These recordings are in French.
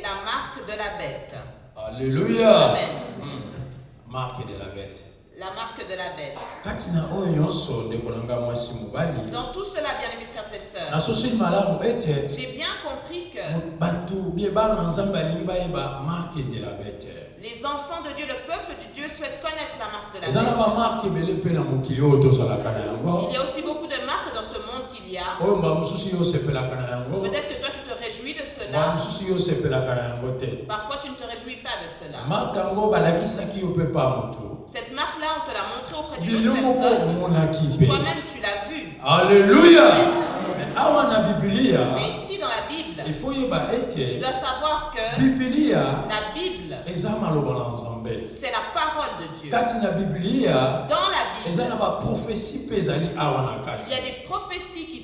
la marque de la bête. Alléluia. Amen. Marque de la bête. La marque de la bête. Dans tout cela, bien-aimés frères et sœurs, j'ai bien compris que les enfants de Dieu, le peuple de Dieu souhaite connaître la marque de la bête. Il y a aussi beaucoup de marques dans ce monde qu'il y a. Peut-être que toi tu te réjouis de cela. Parfois tu ne te réjouis pas de cela. Cette marque-là, on te l'a montrée auprès d'une autre personne. Ou toi-même tu l'as vue. Alléluia. Mais ici dans la Bible, tu dois savoir que la Bible, c'est la parole de Dieu. Dans la Bible, il y a des prophéties qui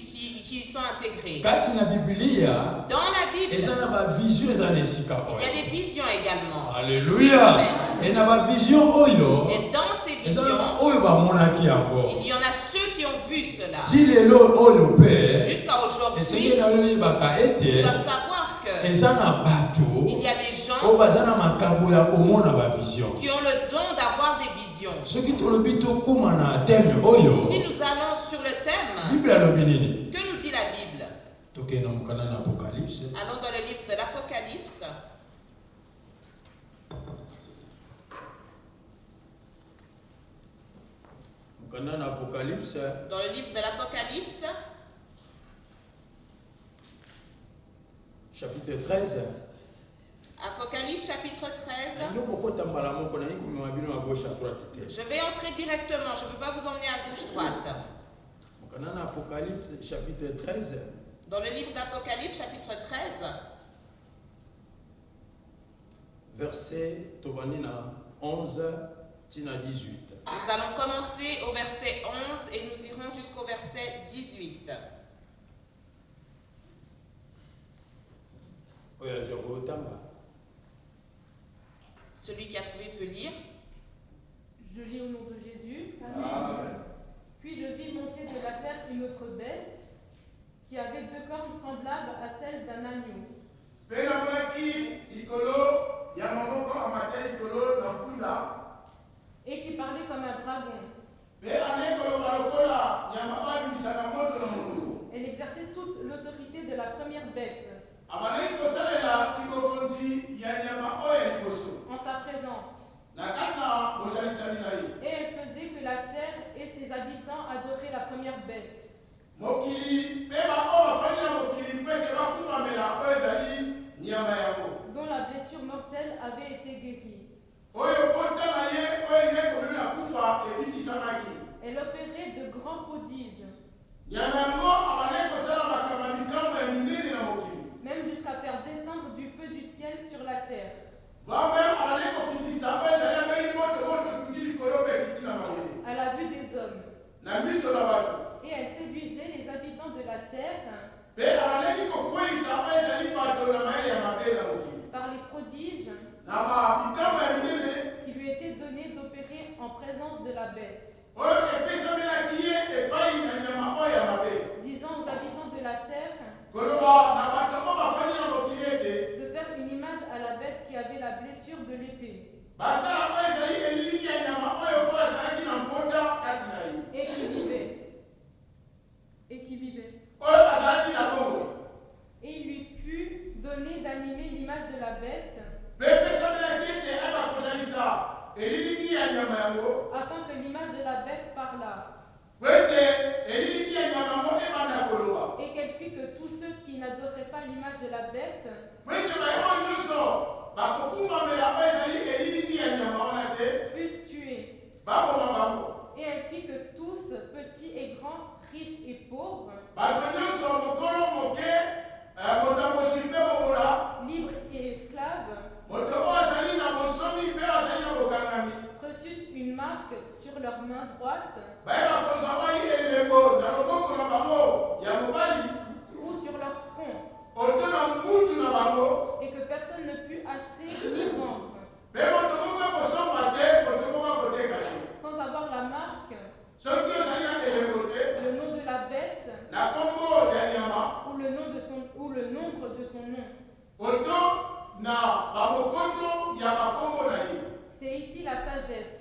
sont intégrées. Dans la Bible, il y a des visions également. Alléluia. Et dans ces visions, il y en a ceux qui ont vu cela. Jusqu'à aujourd'hui, tu dois savoir qu'il y a des gens qui ont le don d'avoir des visions. Si nous allons sur le thème, que nous dit la Bible? Allons dans le livre de l'Apocalypse. Dans le livre de l'Apocalypse, chapitre 13. Apocalypse chapitre 13. Je vais entrer directement, je ne peux pas vous emmener à gauche-droite. Apocalypse chapitre 13. Dans le livre d'Apocalypse chapitre 13. Verset 11 à 18. Nous allons commencer au verset 11 et nous irons jusqu'au verset 18. Celui qui a trouvé peut lire. Je lis au nom de Jésus. Amen. Puis je vis monter de la terre une autre bête qui avait deux cornes semblables à celles d'un agneau. Et qui parlait comme un dragon. Elle exerçait toute l'autorité de la première bête en sa présence. Et elle faisait que la terre et ses habitants adoraient la première bête. Dont la blessure mortelle avait été guérie. Elle opérait de grands prodiges. Même jusqu'à faire descendre du feu du ciel sur la terre. À la vue des hommes. Et elle séduisait les habitants de la terre par les prodiges qui lui étaient donnés d'opérer en présence de la bête. Disant aux habitants de la terre de faire une image à la bête qui avait la blessure de l'épée. Et qui vivait. Et il lui fut donné d'animer l'image de la bête afin que l'image de la bête parlât. Et qu'elle fit que tous ceux qui n'adoraient pas l'image de la bête fussent tués. Et elle fit que tous, petits et grands, riches et pauvres, libres et esclaves, reçussent une marque sur leur main droite ou sur leur front, et que personne ne put acheter ni vendre sans avoir la marque, le nom de la bête ou le nombre de son nom. C'est ici la sagesse.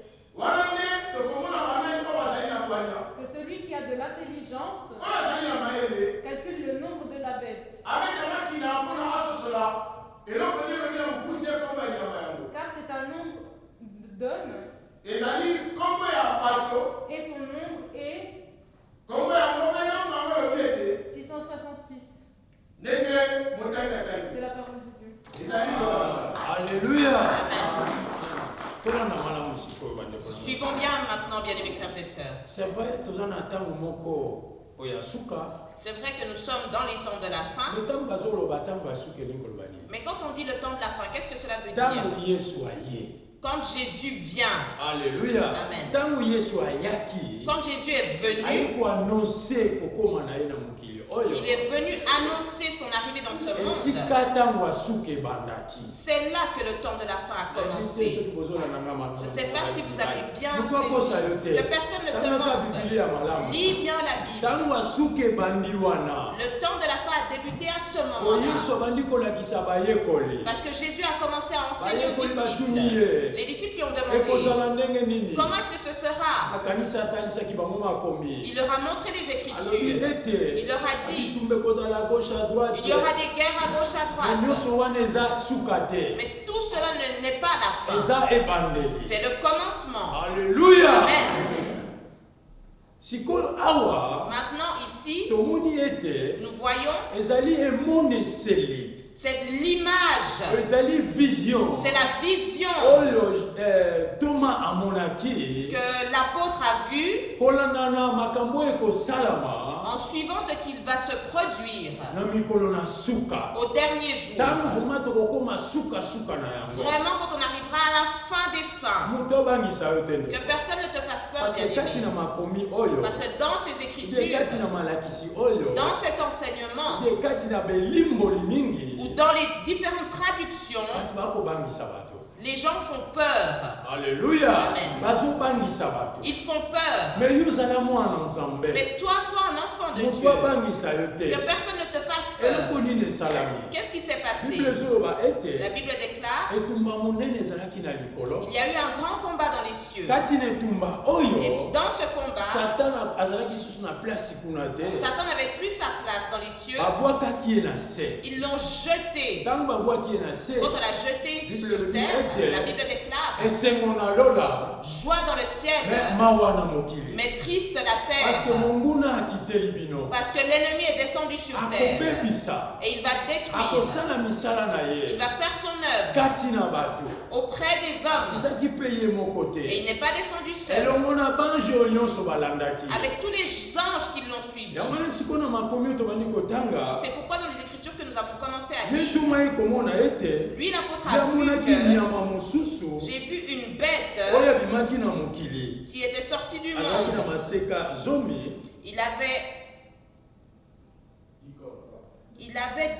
Que celui qui a de l'intelligence calcule le nombre de la bête. Car c'est un nombre d'hommes. Et son nombre est 666. C'est la parole de Dieu. Alléluia. Suivons bien maintenant, bien-aimés frères et sœurs. C'est vrai, c'est vrai que nous sommes dans les temps de la fin. Mais quand on dit le temps de la fin, qu'est-ce que cela veut dire? Quand Jésus vient. Alléluia. Amen. Quand Jésus est venu, il est venu annoncer son arrivée dans ce monde. C'est là que le temps de la fin a commencé. Je ne sais pas si vous avez bien saisi. Que personne ne te mente. Lis bien la Bible. Le temps de la fin a débuté à ce moment-là. Parce que Jésus a commencé à enseigner aux disciples. Les disciples lui ont demandé, comment est-ce que ce sera? Il leur a montré les Écritures. Il leur a dit, il y aura des guerres à gauche, à droite. Mais tout cela n'est pas la fin. C'est le commencement. Alléluia. Amen. Maintenant ici, nous voyons, c'est l'image, c'est la vision que l'apôtre a vue en suivant ce qu'il va se produire au dernier jour. Vraiment, quand on arrivera à la fin des fins, que personne ne te fasse peur, bien-aimé. Parce que dans ces écritures, dans cet enseignement, ou dans les différentes traductions, les gens font peur. Alléluia. Amen. Ils font peur. Mais toi, sois un enfant de Dieu. Que personne ne te fasse peur. Qu'est-ce qui s'est passé? La Bible déclare, il y a eu un grand combat dans les cieux. Et dans ce combat, Satan n'avait plus sa place dans les cieux. Ils l'ont jeté. Quand on l'a jeté sur terre, la Bible déclare, joie dans le ciel, mais triste la terre. Parce que l'ennemi est descendu sur terre. Et il va détruire. Il va faire son œuvre auprès des hommes. Et il n'est pas descendu seul. Avec tous les anges qui l'ont suivi. C'est pourquoi dans les Écritures que nous avons commencé à lire, lui l'apôtre a vu que j'ai vu une bête qui était sortie du monde. Il avait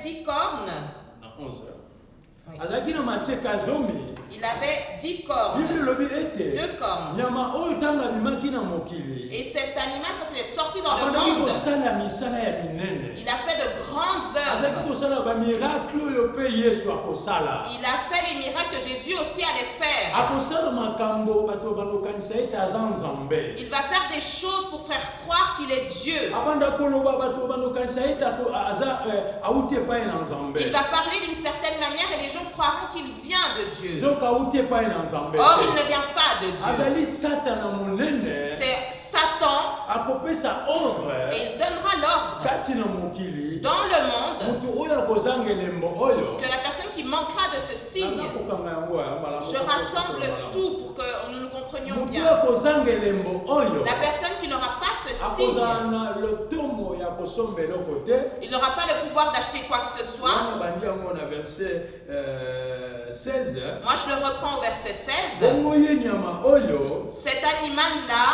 10 cornes. Il avait 10 cornes. 2 cornes. Et cet animal, quand il est sorti dans le monde, il a fait de grandes œuvres. Il a fait les miracles que Jésus aussi allait faire. Il va faire des choses pour faire croire qu'il est Dieu. Il va parler d'une certaine manière et les gens croiront qu'il vient de Dieu. Or, il ne vient pas de Dieu. C'est Satan. Et il donnera l'ordre dans le monde que la personne qui manquera de ce signe, je rassemble tout pour que nous nous comprenions bien. La personne qui n'aura pas ce signe, il n'aura pas le pouvoir d'acheter quoi que ce soit. Moi je le reprends au verset 16. Cet animal-là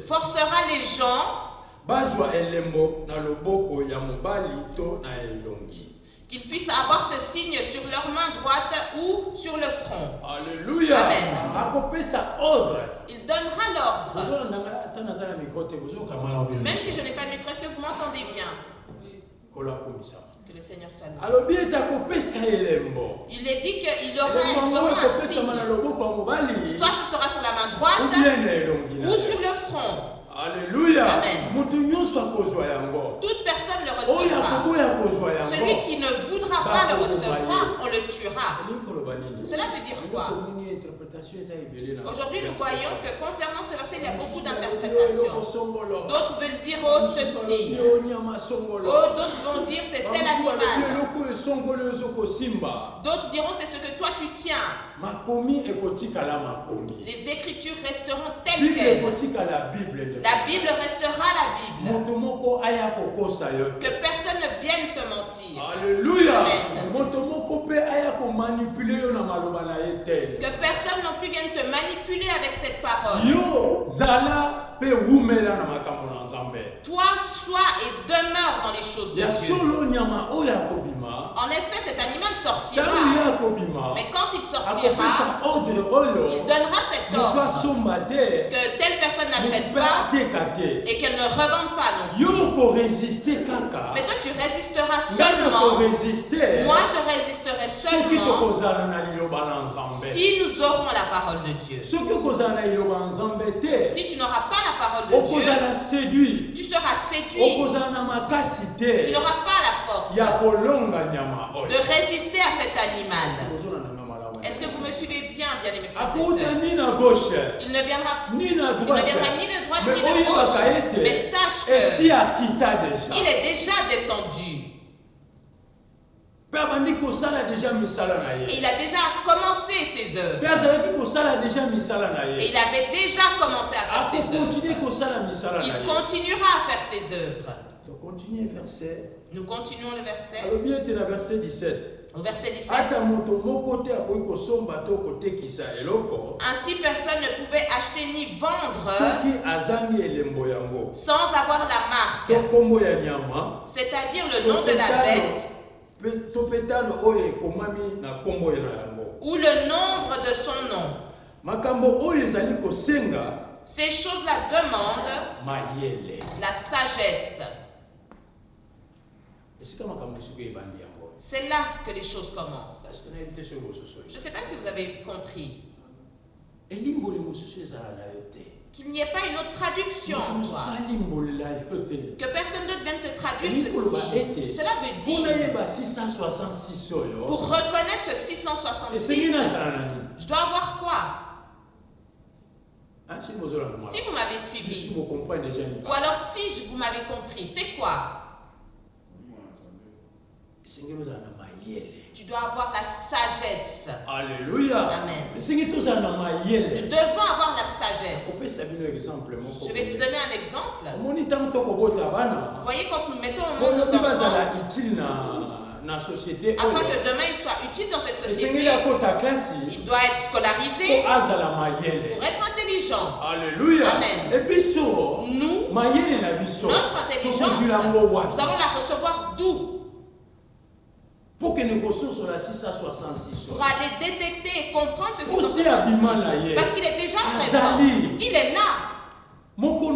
forcera les gens qu'ils puissent avoir ce signe sur leur main droite ou sur le front. Alléluia. Amen. Il donnera l'ordre. Même si je n'ai pas de micro, est-ce que vous m'entendez bien? Que le Seigneur soit loué. Il est dit qu'il y aura un signe. Soit ce sera sur la main droite ou sur le front. Alléluia. Amen. Toute personne le recevra. Celui qui ne voudra pas le recevoir, on le tuera. Cela veut dire quoi? Aujourd'hui, nous voyons que concernant ce verset, il y a beaucoup d'interprétations. D'autres veulent dire oh ceci. Oh, d'autres vont dire c'est tel animal. D'autres diront c'est ce que toi tu tiens. Les Écritures resteront telles quelles. La Bible restera la Bible. Que personne ne vienne te mentir. Alléluia. Amen. Que personne non plus vienne te manipuler avec cette parole. Toi, sois et demeure dans les choses de Dieu. En effet, cet animal sortira. Mais quand il sortira, il donnera cet ordre que telle personne n'achète pas et qu'elle ne revende pas non plus. Mais toi, tu résisteras seulement. Moi, je résisterai seulement si nous aurons la parole de Dieu. Si tu n'auras pas la parole de Dieu, tu seras séduit. Tu n'auras pas la force de résister à cet animal. Est-ce que vous me suivez bien, bien-aimés frères et sœurs? Il ne viendra ni de droite ni de gauche. Mais sache qu'il est déjà descendu. Et il a déjà commencé ses œuvres. Et il avait déjà commencé à faire ses œuvres. Il continuera à faire ses œuvres. Nous continuons le verset. Au verset 17. Ainsi personne ne pouvait acheter ni vendre sans avoir la marque, c'est-à-dire le nom de la bête ou le nombre de son nom. Ces choses-là demandent la sagesse. C'est là que les choses commencent. Je ne sais pas si vous avez compris. Qu'il n'y ait pas une autre traduction. Que personne d'autre vienne te traduire ceci. Cela veut dire, pour reconnaître ce 666, je dois avoir quoi? Si vous m'avez suivi, ou alors si vous m'avez compris, c'est quoi? Tu dois avoir la sagesse. Alléluia. Amen. Nous devons avoir la sagesse. Je vais vous donner un exemple. Vous voyez, quand nous mettons au monde nos enfants, afin que demain il soit utile dans cette société, il doit être scolarisé pour être intelligent. Alléluia. Amen. Nous, notre intelligence, nous allons la recevoir d'où? Pour que nous sur la 666. Pour aller détecter et comprendre ce 666. Parce qu'il est déjà présent. Il est là. Jour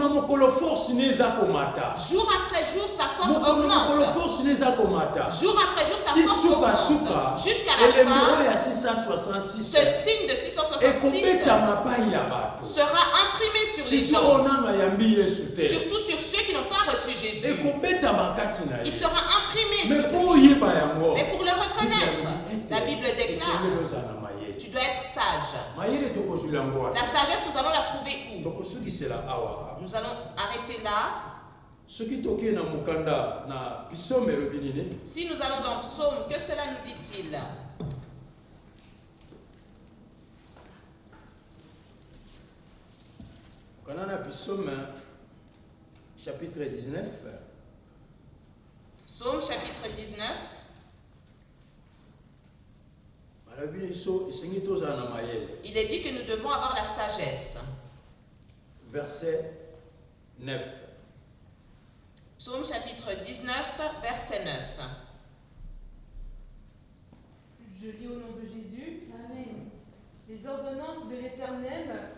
après jour, sa force augmente. Jour après jour, sa force augmente. Jusqu'à la fin, ce signe de 666 sera imprimé sur les gens. Surtout sur ceux qui n'ont pas reçu Jésus. Il sera imprimé sur eux. Mais pour le reconnaître, la Bible déclare, tu dois être sage. La sagesse, nous allons la trouver où? Nous allons arrêter là. Si nous allons dans Psaume, que cela nous dit-il? Psaume chapitre 19. Psaume chapitre 19. Il est dit que nous devons avoir la sagesse. Verset 9. Psaume chapitre 19, verset 9. Je lis au nom de Jésus. Amen. Les ordonnances de l'Éternel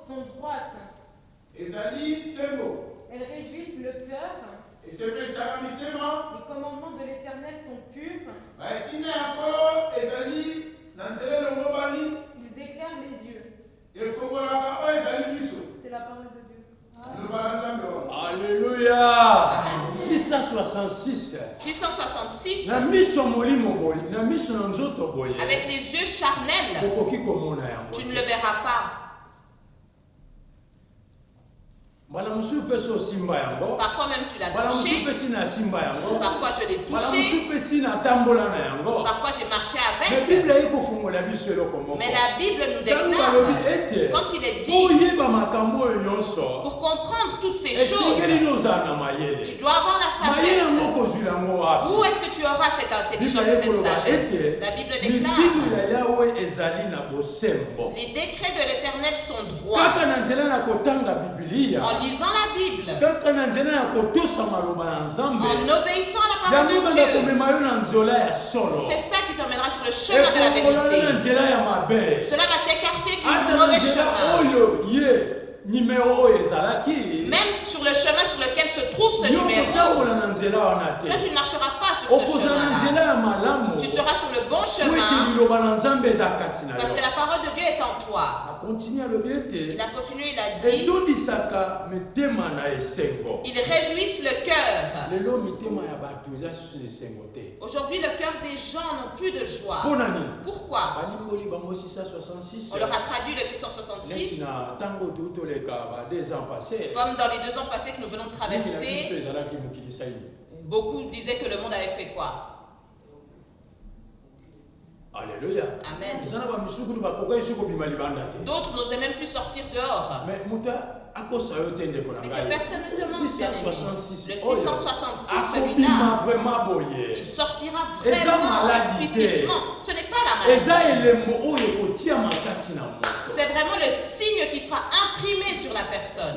sont droites. Elles réjouissent le cœur. Les commandements de l'Éternel sont purs. Ils éclairent les yeux. C'est la parole de Dieu. Alléluia. 666. 666. Avec les yeux charnels, tu ne le verras pas. Parfois même tu l'as touché. Parfois je l'ai touché. Parfois j'ai marché avec. Mais la Bible nous déclare, quand il est dit, pour comprendre toutes ces choses, tu dois avoir la sagesse. Où est-ce que tu auras cette intelligence et cette sagesse? La Bible déclare, les décrets de l'Éternel sont droits. En lisant la Bible, en obéissant à la parole de Dieu, c'est ça qui t'emmènera sur le chemin de la vérité. Cela va t'écarter du mauvais chemin. Même sur le chemin sur lequel se trouve ce numéro, toi tu ne marcheras pas sur ce chemin-là. Tu seras sur le bon chemin parce que la parole de Dieu est en toi. Il a continué, il a dit, ils réjouissent le cœur. Aujourd'hui, le cœur des gens n'ont plus de joie. Pourquoi? On leur a traduit le 666. Comme dans les 2 ans passés que nous venons de traverser, beaucoup disaient que le monde avait fait quoi? Alléluia. Amen. D'autres n'osaient même plus sortir dehors. Mais que personne ne demande. Le 666, celui-là, il sortira vraiment explicitement. Ce n'est pas la maladie. C'est vraiment le signe qui sera imprimé sur la personne.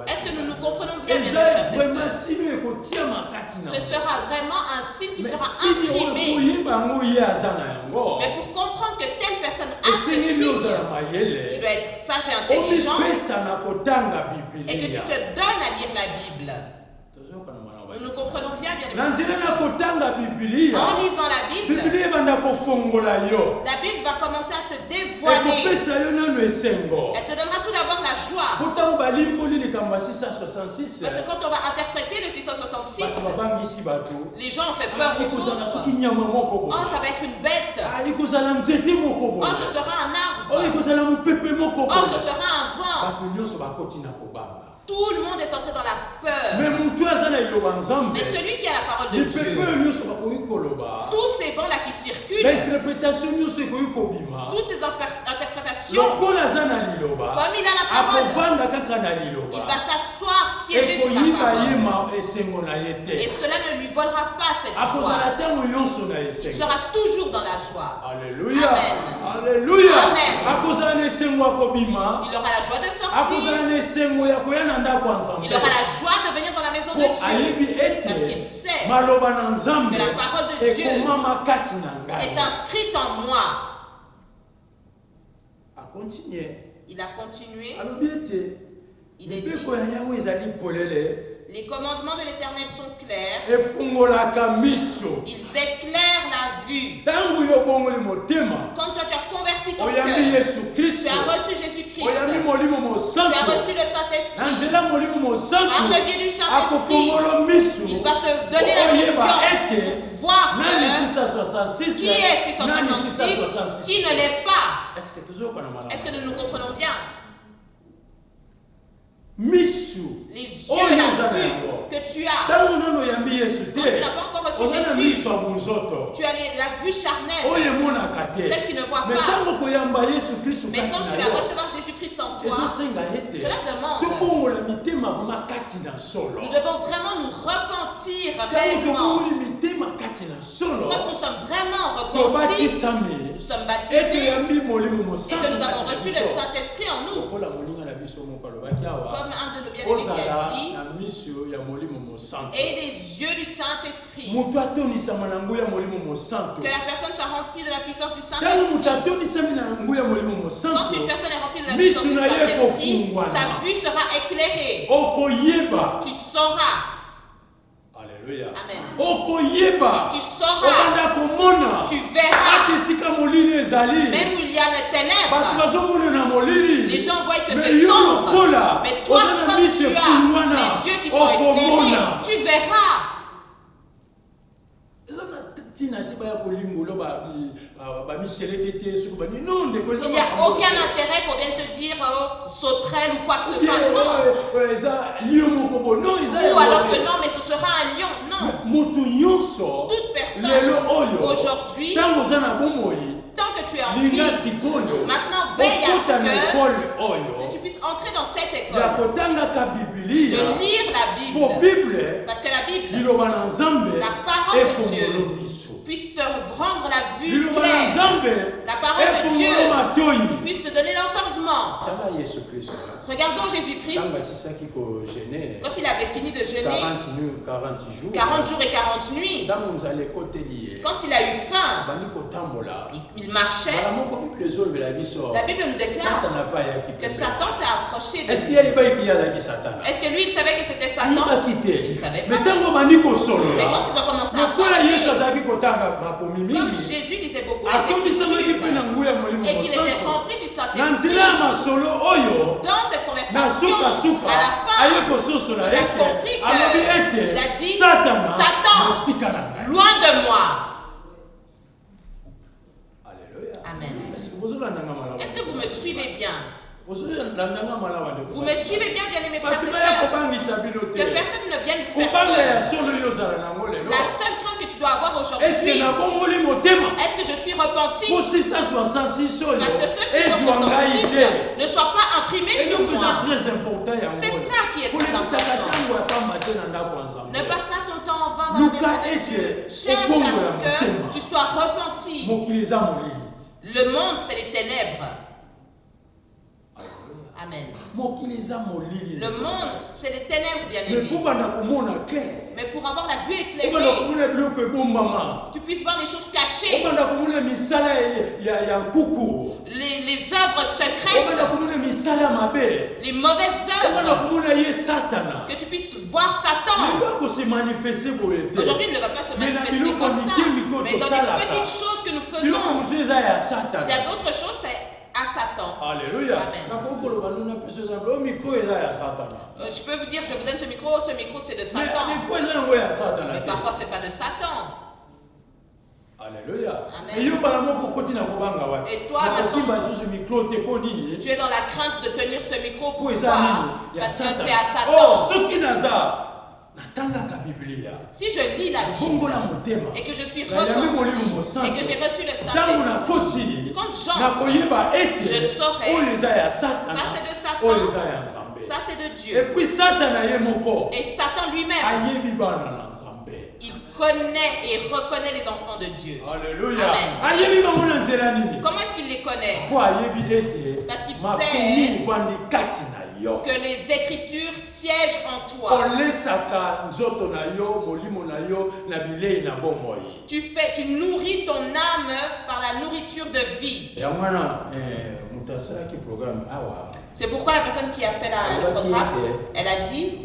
Est-ce que nous nous comprenons bien, mes frères et sœurs? Ce sera vraiment un signe qui sera imprimé. Mais pour comprendre que telle personne a ce signe, tu dois être sage et intelligent et que tu te donnes à lire la Bible. Nous nous comprenons bien, bien les frères et sœurs. En lisant la Bible va commencer à te dévoiler. Elle te donnera tout d'abord la joie. Parce que quand on va interpréter le 666, les gens ont fait peur aux autres. Oh, ça va être une bête. Oh, ce sera un arbre. Oh, ce sera un vent. Tout le monde est entré dans la peur. Mais celui qui a la parole de Dieu, tous ces vents-là qui circulent, toutes ces interprétations, comme il a la parole, il va s'asseoir, siéger sur la parole. Et cela ne lui volera pas cette joie. Il sera toujours dans la joie. Alléluia. Amen. Alléluia. Amen. Il aura la joie de sortir. Il aura la joie de venir dans la maison de Dieu. Parce qu'il sait que la parole de Dieu est inscrite en moi. Il a continué. Il est dit, les commandements de l'Éternel sont clairs. Ils éclairent la vue. Quand toi tu as converti ton cœur, tu as reçu Jésus-Christ, tu as reçu le Saint-Esprit. Par le biais du Saint-Esprit, il va te donner la vision pour voir qui est 666, qui ne l'est pas. Est-ce que nous nous comprenons bien? Les yeux, la vue que tu as, quand tu n'as pas encore reçu Jésus, tu as la vue charnelle, celle qui ne voit pas. Mais quand tu vas recevoir Jésus-Christ en toi, cela demande, nous devons vraiment nous repentir réellement. Quand nous sommes vraiment repentis, nous sommes baptisés et que nous avons reçu le Saint-Esprit en nous. Comme un de nos bien-aimés qui a dit, et les yeux du Saint-Esprit, que la personne soit remplie de la puissance du Saint-Esprit. Quand une personne est remplie de la puissance du Saint-Esprit, sa vue sera éclairée. Tu sauras. Alléluia. Amen. Tu sauras, tu verras, même où il y a les ténèbres, les gens voient que c'est sombre, mais toi, comme tu as les yeux qui sont éclairés, tu verras. Il n'y a aucun intérêt qu'on vienne te dire sauterelle ou quoi que ce soit. Non. Ou alors que non, mais ce sera un lion. Non. Toute personne aujourd'hui, tant que tu es en vie, maintenant veille à ce que tu puisses entrer dans cette école, de lire la Bible, parce que la Bible, la parole de Dieu, puisse te rendre la vue claire. La parole de Dieu puisse te donner l'entendement. Regardons Jésus-Christ quand il avait fini de jeûner 40 jours et 40 nuits. Quand il a eu faim, il marchait. La Bible nous déclare que Satan s'est approché de lui. Est-ce que lui il savait que c'était Satan? Il ne savait pas. Mais quand ils ont commencé à parler, comme Jésus lisait beaucoup les Écritures et qu'il était rempli du Saint-Esprit, dans cette conversation, à la fin, il a compris qu'il a dit Satan, loin de moi. Amen. Est-ce que vous me suivez bien? Vous me suivez bien, bien-aimés frères et sœurs? Que personne ne vienne vous faire peur. La seule crainte que tu dois avoir aujourd'hui, est-ce que je suis repenti? Parce que ceux qui sont 66 ne soient pas imprimés sur moi. C'est ça qui est très important. Ne passe pas ton temps en vain dans la maison de Dieu. Cherche à ce que tu sois repenti. Le monde, c'est les ténèbres. Amen. Le monde, c'est les ténèbres, bien-aimés. Mais pour avoir la vue éclairée, tu puisses voir les choses cachées, les œuvres secrètes, les mauvaises œuvres, que tu puisses voir Satan. Aujourd'hui, il ne va pas se manifester comme ça, mais dans les petites choses que nous faisons, il y a d'autres choses, c'est à Satan. Alléluia. Amen. Je peux vous dire, je vous donne ce micro c'est de Satan. Mais parfois c'est pas de Satan. Alléluia. Amen. Et toi, tu es dans la crainte de tenir ce micro. Pourquoi? Parce que c'est à Satan. Si je lis la Bible et que je suis repenti et que j'ai reçu le Saint-Esprit, quand j'entre, je saurai ça c'est de Satan, ça c'est de Dieu. Et Satan lui-même, il connaît et reconnaît les enfants de Dieu. Alléluia. Amen. Comment est-ce qu'il les connaît? Parce qu'il sait que les Écritures siègent en toi. Tu nourris ton âme par la nourriture de vie. C'est pourquoi la personne qui a fait le programme, elle a dit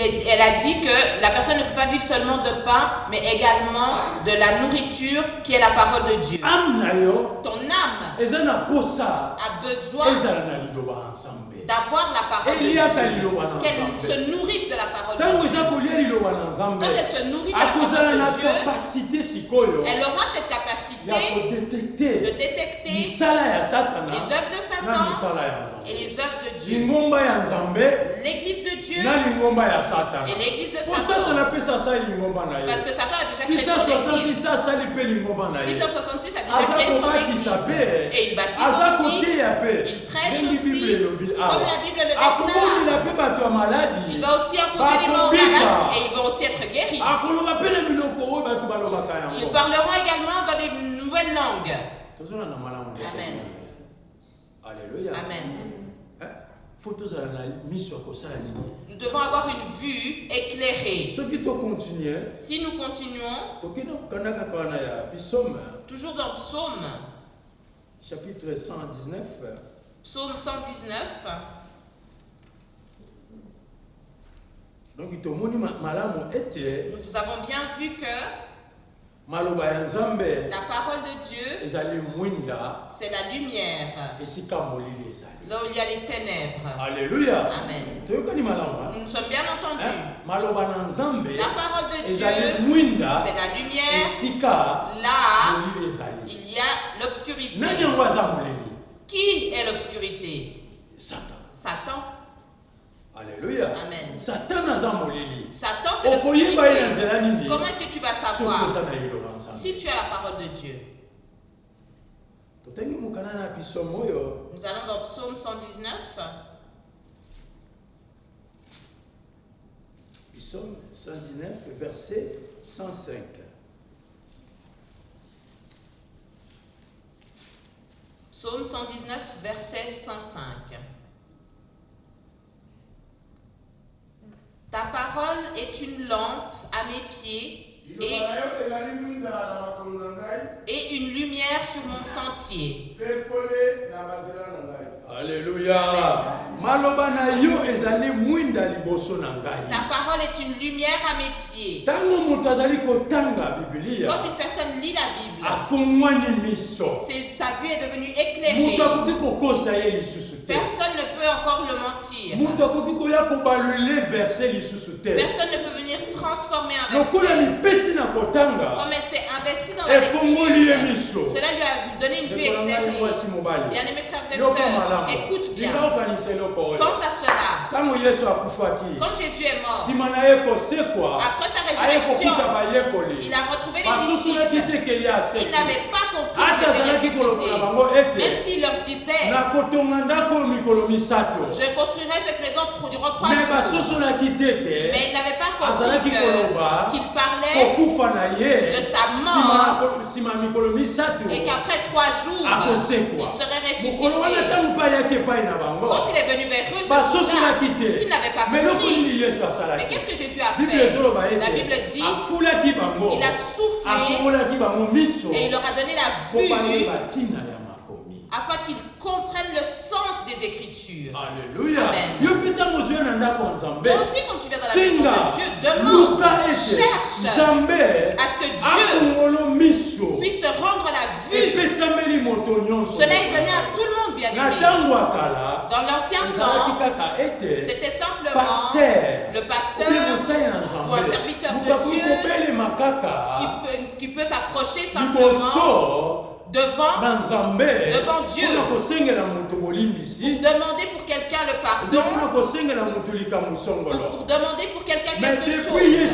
elle a dit que la personne ne peut pas vivre seulement de pain, mais également de la nourriture qui est la parole de Dieu. Ton âme a besoin d'avoir la parole de Dieu, qu'elle se nourrisse de la parole de Dieu. Quand elle se nourrit de la parole de Dieu, elle aura cette capacité de détecter les œuvres de Satan et les œuvres de Dieu. L'église de Dieu et l'église de Satan. Parce que Satan a déjà créé son église. 666 a déjà créé son église. Et il baptise aussi, il prêche aussi, comme la Bible le déclare. Il va aussi imposer les mains aux malades et ils vont aussi être guéris. Ils parleront également dans des nouvelles langues. Amen. Alléluia. Amen. Nous devons avoir une vue éclairée. Si nous continuons, toujours dans Psaume, chapitre 119, Psaume 119. Donc, nous avons bien vu que la parole de Dieu, c'est la lumière. Là où il y a les ténèbres. Alléluia. Amen. Nous nous sommes bien entendus. La parole de Dieu, c'est la lumière. Là, il y a l'obscurité. Qui est l'obscurité? Satan. Alléluia. Amen. Satan, c'est l'obscurité. Comment est-ce que tu vas savoir si tu as la parole de Dieu? Nous allons dans Psaume 119. Psaume 119, verset 105. Psaume 119, verset 105. Ta parole est une lampe à mes pieds et une lumière sur mon sentier. Alléluia. Ta parole est une lumière à mes pieds. Quand une personne lit la Bible, sa vue est devenue éclairée. Personne ne peut encore le mentir. Personne ne peut venir transformer un verset. Comme elle s'est investie dans la lecture, cela lui a donné une vue éclairée. Bien-aimés frères et sœurs, écoute bien. Pense à cela. Quand Jésus est mort, après sa résurrection, il a retrouvé les disciples. Il n'avait pas compris qu'il était ressuscité. Même s'il leur disait, je construirai cette maison durant 3 jours. Mais il n'avait pas compris qu'il parlait de sa mort et qu'après 3 jours, il serait ressuscité. Quand il est venu vers eux, il n'avait pas compris. Mais qu'est-ce que Jésus a fait? La Bible dit, il a soufflé et il leur a donné la vue afin qu'ils comprennent le sens des Écritures. Alléluia. Amen. Toi aussi, quand tu viens dans la maison de Dieu, demande, cherche à ce que Dieu puisse te rendre la vue. Cela est donné à tout le monde, bien aimé. Dans l'ancien temps, c'était simplement le pasteur ou un serviteur de Dieu qui peut s'approcher simplement devant Dieu pour demander pour quelqu'un le pardon ou pour demander pour quelqu'un quelque chose. Mais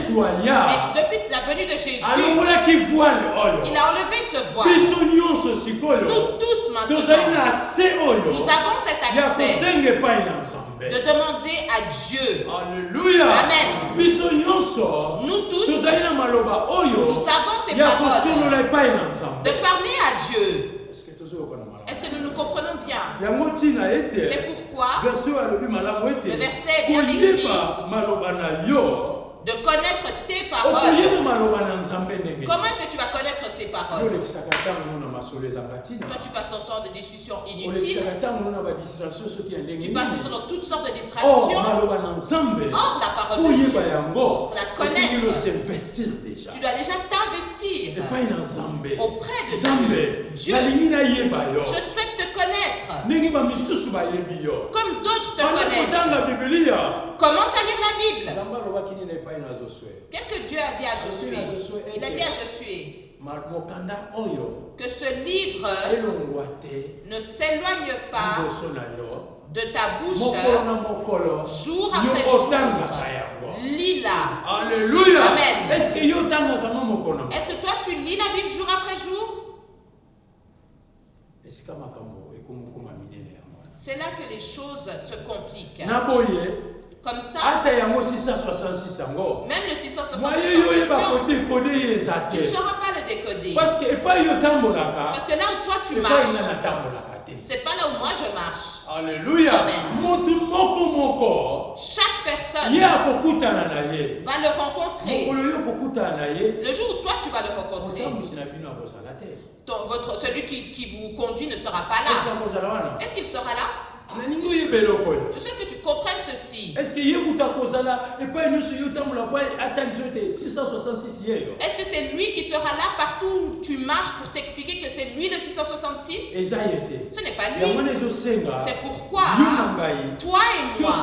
depuis la venue de Jésus, il a enlevé ce voile. Nous tous maintenant, nous avons cet accès de demander à Dieu. Alléluia. Amen. Nous tous, nous avons ces paroles de parler à Dieu. Est-ce que nous nous comprenons bien? C'est pourquoi le verset est bien écrit de connaître tes paroles. Comment est-ce que tu vas connaître ces paroles? Toi, tu passes ton temps de discussion inutile. Tu passes ton temps dans toutes sortes de distractions. Or, la parole de Dieu, pour la connaître, tu dois déjà t'investir auprès de Dieu. Je souhaite te connaître comme d'autres te connaissent. Commence à lire la Bible. Qu'est-ce que Dieu a dit à Josué? Il a dit à Josué que ce livre ne s'éloigne pas de ta bouche jour après jour. Lis-la. Alléluia. Amen. Est-ce que toi tu lis la Bible jour après jour? C'est là que les choses se compliquent. Comme ça, même le 666, tu ne sauras pas le décoder. Parce que là où toi tu marches, c'est pas là où moi je marche. Alléluia. Amen. Chaque personne personne va le rencontrer. Le jour où toi tu vas le rencontrer, celui qui vous conduit ne sera pas là. Est-ce qu'il sera là? Je souhaite que tu comprennes ceci. Est-ce que c'est lui qui sera là partout où tu marches pour t'expliquer que c'est lui le 666? Ce n'est pas lui. C'est pourquoi toi et moi,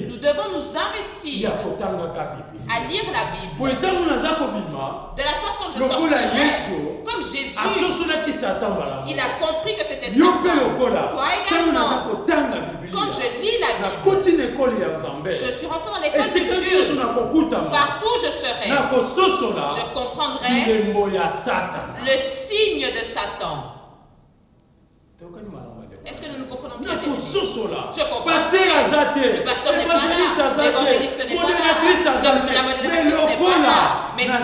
nous devons nous investir à lire la Bible. De la sorte quand je sortirai, comme Jésus, il a compris que c'était Satan. Toi également. Quand je lis la Bible, je suis rentré dans l'école de Dieu. Partout où je serai, je comprendrai le signe de Satan. Est-ce que nous nous comprenons bien? Je comprends. Le pasteur n'est pas là, l'évangéliste n'est pas là, la modératrice n'est pas là. Mais comme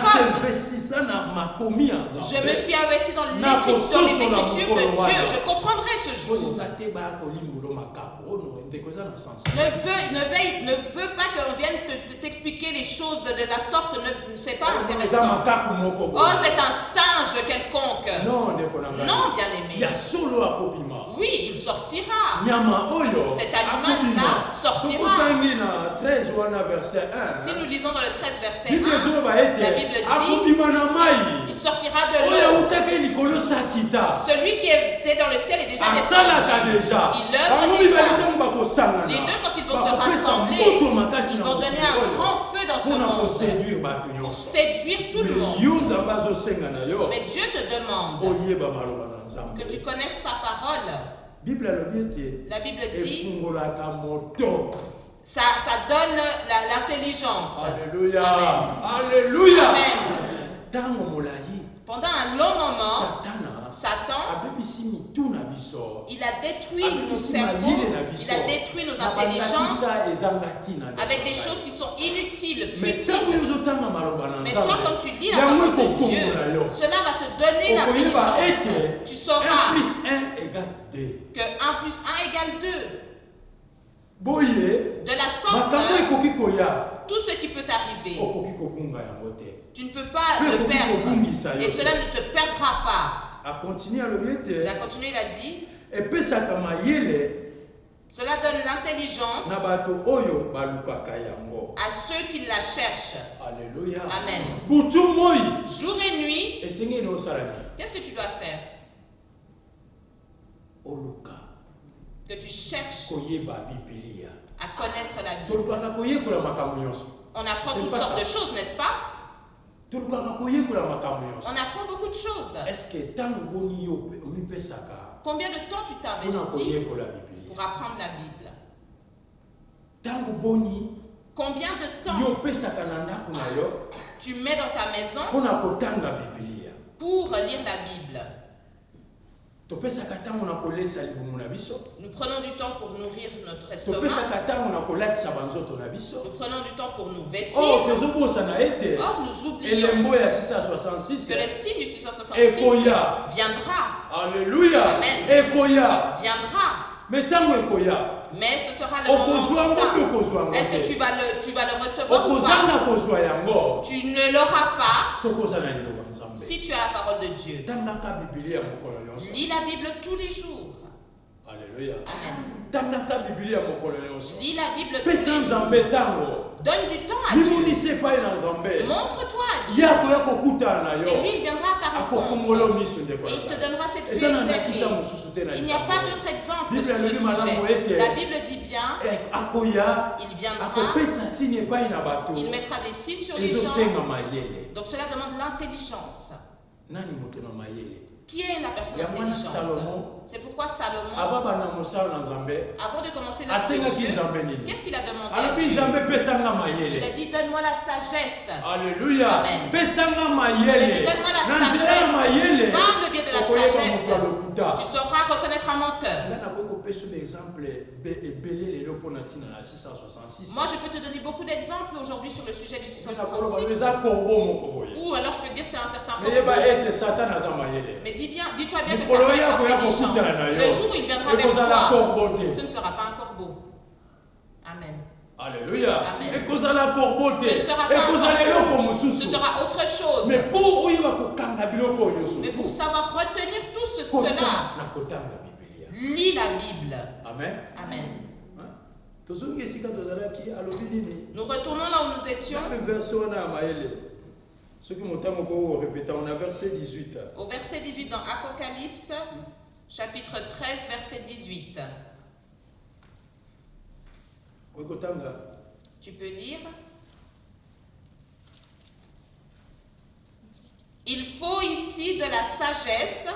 je me suis investi dans les Écritures de Dieu, je comprendrai ce jour. Ne veux pas qu'on vienne t'expliquer les choses de la sorte, c'est pas intéressant. Oh, c'est un singe quelconque. Non, bien aimé. Oui, il sortira. Cet animal-là sortira. Si nous lisons dans le 13 verset 1, la Bible dit, il sortira de l'eau. Celui qui était dans le ciel est déjà descendu. Il œuvre déjà. Les deux, quand ils vont se rassembler, ils vont donner un grand feu dans ce monde pour séduire tout le monde. Mais Dieu te demande que tu connaisses sa parole. La Bible dit, ça donne l'intelligence. Alléluia. Amen. Alléluia. Amen. Pendant un long moment, Satan, il a détruit nos cerveaux, il a détruit nos intelligences avec des choses qui sont inutiles, futiles. Mais toi, quand tu lis la parole de Dieu, cela va te donner l'intelligence. Tu sauras que 1 plus 1 égale 2. De la sorte, tout ce qui peut t'arriver, tu ne peux pas le perdre. Et cela ne te perdra pas. Il a continué, il a dit, cela donne l'intelligence à ceux qui la cherchent. Alléluia. Amen. Jour et nuit, qu'est-ce que tu dois faire? Que tu cherches à connaître la Bible. On apprend toutes sortes de choses, n'est-ce pas? On apprend beaucoup de choses. Combien de temps tu t'investis pour apprendre la Bible? Combien de temps tu mets dans ta maison pour lire la Bible? Nous prenons du temps pour nourrir notre estomac. Nous prenons du temps pour nous vêtir. Or, nous oublions que le signe du 666 viendra. Alléluia. Amen. Viendra. Mais ce sera le moment important. Est-ce que tu vas le recevoir ou pas? Tu ne l'auras pas si tu as la parole de Dieu. Lis la Bible tous les jours. Alléluia. Amen. Lis la Bible tous les jours. Donne du temps à Dieu. Montre-toi à Dieu. Et lui, il viendra à ta rencontre. Et il te donnera cette vue éclairée. Il n'y a pas d'autre exemple sur ce sujet. La Bible dit bien, il viendra, il mettra des signes sur les gens. Donc cela demande l'intelligence. Qui est la personne intelligente? C'est pourquoi Salomon, avant de commencer l'œuvre de Dieu, qu'est-ce qu'il a demandé à Dieu? Il a dit, donne-moi la sagesse. Alléluia. Amen. Il a dit, donne-moi la sagesse. Par le biais de la sagesse, tu sauras reconnaître un menteur. Moi, je peux te donner beaucoup d'exemples aujourd'hui sur le sujet du 666. Ou alors je peux dire c'est un certain corbeau. Mais dis-toi bien que Satan est intelligent. Le jour où il viendra vers toi, ce ne sera pas un corbeau. Amen. Alléluia. Amen. Et cause à la corbote. Ce ne sera pas un corbeau. Ce sera autre chose. Mais pour savoir retenir tout cela, lis la Bible. Amen. Amen. Nous retournons là où nous étions. On a verset 18. Au verset 18 dans Apocalypse, chapitre 13, verset 18. Tu peux lire. Il faut ici de la sagesse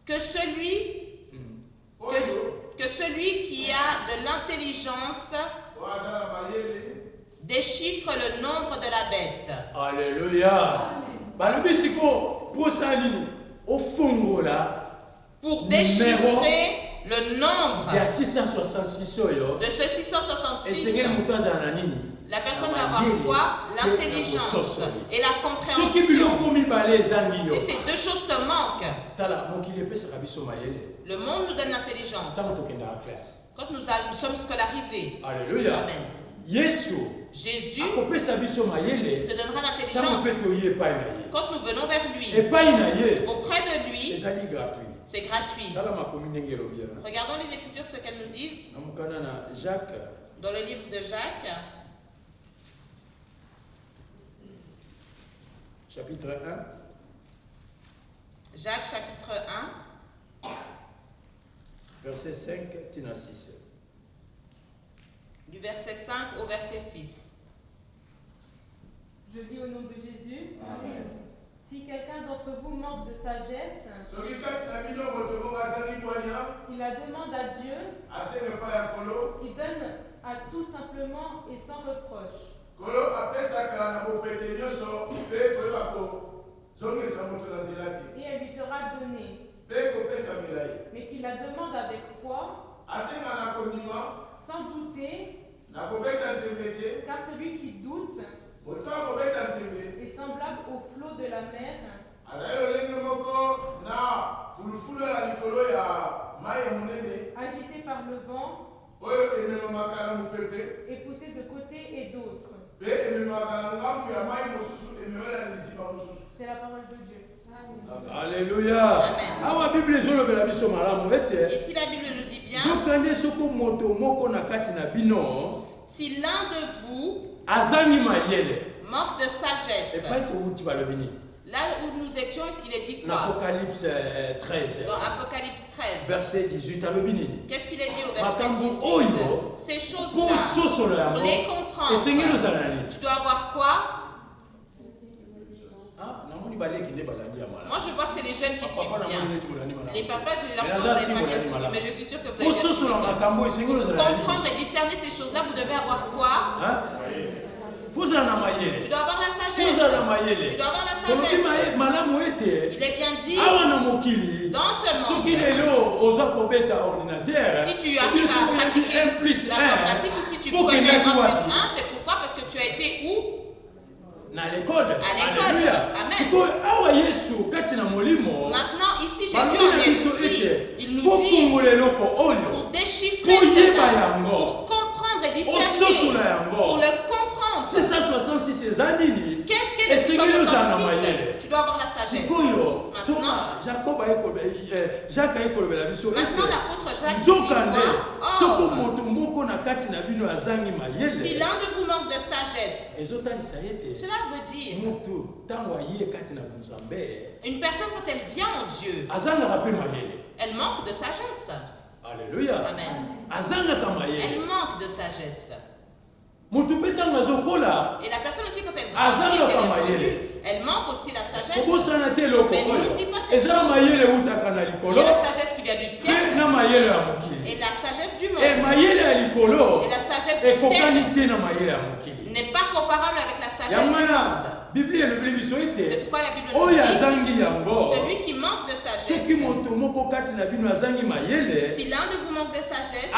que celui qui a de l'intelligence déchiffre le nombre de la bête. Alléluia. Pour déchiffrer le nombre de ce 666, la personne va avoir quoi? L'intelligence et la compréhension. Si ces deux choses te manquent, le monde nous donne l'intelligence. Quand nous sommes scolarisés. Alléluia. Amen. Jésus te donnera l'intelligence. Quand nous venons vers lui, auprès de lui, c'est gratuit. Regardons les Écritures, ce qu'elles nous disent. Dans le livre de Jacques, chapitre 1. Jacques, chapitre 1. Verset 5, tina 6. Du verset 5 au verset 6. Je lis au nom de Jésus. Amen. Si quelqu'un d'entre vous manque de sagesse, qu'il la demande à Dieu, qui donne à tout simplement et sans reproche. Et elle lui sera donnée. Mais qu'il la demande avec foi, sans douter, car celui qui doute est semblable au flot de la mer, agité par le vent et poussé de côté et d'autre. C'est la parole de Dieu. Alléluia. Amen. Ici la Bible nous dit bien, si l'un de vous manque de sagesse, là où nous étions, il est dit quoi? Apocalypse 13. Dans Apocalypse 13. Verset 18. Qu'est-ce qu'il est dit au verset 18? Ces choses-là, pour les comprendre, tu dois avoir quoi? Moi je vois que c'est les jeunes qui suivent bien. Les papas, je leur dis que vous n'avez pas bien suivi, mais je suis sûr que vous avez bien suivi. Pour comprendre et discerner ces choses-là, vous devez avoir quoi? Tu dois avoir la sagesse. Tu dois avoir la sagesse. Il est bien dit, dans ce monde, si tu arrives à pratiquer l'informatique ou si tu connais 1 plus 1, c'est pourquoi? Parce que tu as été où? À l'école. Amen. Maintenant, ici, Jésus en esprit, il nous dit, pour déchiffrer cela, pour comprendre et discerner, pour le comprendre. Qu'est-ce que les 666? Tu dois avoir la sagesse. Maintenant, l'apôtre Jacques dit quoi? Si l'un de vous manque de sagesse, cela veut dire une personne quand elle vient en Dieu, elle manque de sagesse. Alléluia. Amen. Elle manque de sagesse. Et la personne aussi quand elle grandit, elle manque aussi la sagesse. Mais n'oublie pas cette chose. Il y a la sagesse qui vient du ciel et la sagesse du monde. Et la sagesse du ciel n'est pas comparable avec la sagesse du monde. C'est pourquoi la Bible nous dit, celui qui manque de sagesse, si l'un de vous manque de sagesse,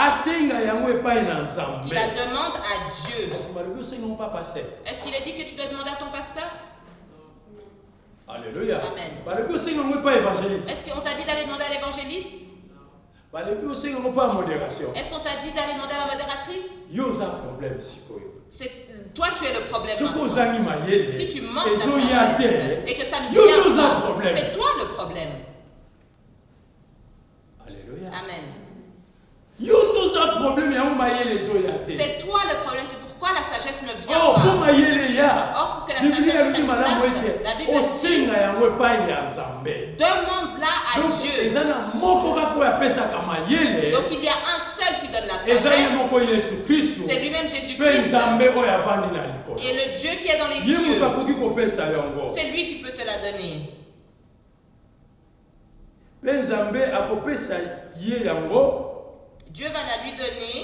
il la demande à Dieu. Est-ce qu'il est dit que tu dois demander à ton pasteur? Alléluia. Amen. Est-ce qu'on t'a dit d'aller demander à l'évangéliste? Est-ce qu'on t'a dit d'aller demander à la modératrice? Toi, tu es le problème. Si tu manques la sagesse et que ça ne vient pas, c'est toi le problème. Alléluia. Amen. C'est toi le problème, c'est pourquoi la sagesse ne vient pas. Or, pour que la sagesse prenne place, la Bible dit, demande-la à Dieu. Donc il y a un seul qui donne la sagesse, c'est lui-même Jésus-Christ. Et le Dieu qui est dans les cieux, c'est lui qui peut te la donner. Dieu va la lui donner.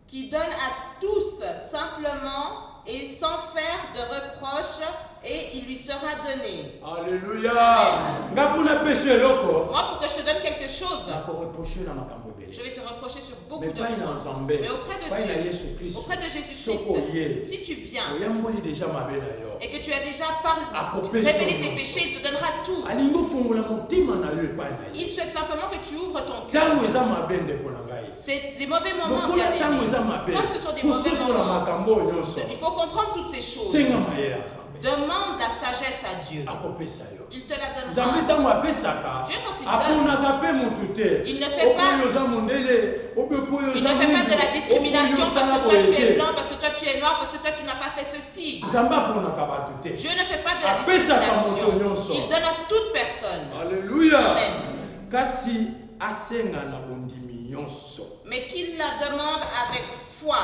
Qui donne à tous simplement et sans faire de reproches, et il lui sera donné. Alléluia. Moi, pour que je te donne quelque chose, je vais te reprocher sur beaucoup de points. Mais auprès de Dieu, auprès de Jésus-Christ, si tu viens et que tu as déjà révélé tes péchés, il te donnera tout. Il souhaite simplement que tu ouvres ton cœur. C'est des mauvais moments, bien aimés. Comme ce sont des mauvais moments, il faut comprendre toutes ces choses. Demande la sagesse à Dieu. Il te la donnera. Dieu, quand il donne, il ne fait pas de la discrimination parce que toi tu es blanc, parce que toi tu es noir, parce que toi tu n'as pas fait ceci. Dieu ne fait pas de la discrimination. Il donne à toute personne. Alléluia. Amen. Mais qu'il la demande avec foi.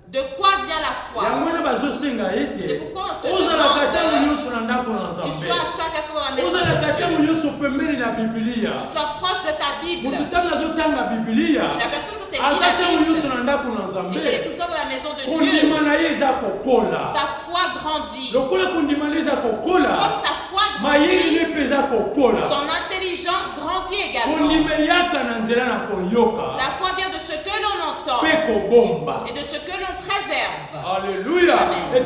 De quoi vient la foi? C'est pourquoi on te demande que tu sois à chaque instant dans la maison de Dieu. Tu sois proche de ta Bible. La personne qui te lit la Bible et qu'elle est tout le temps dans la maison de Dieu, sa foi grandit. Comme sa foi grandit, son intelligence grandit également. La foi vient de ce que l'on entend et de ce que l'on préserve. Alléluia. Amen. Et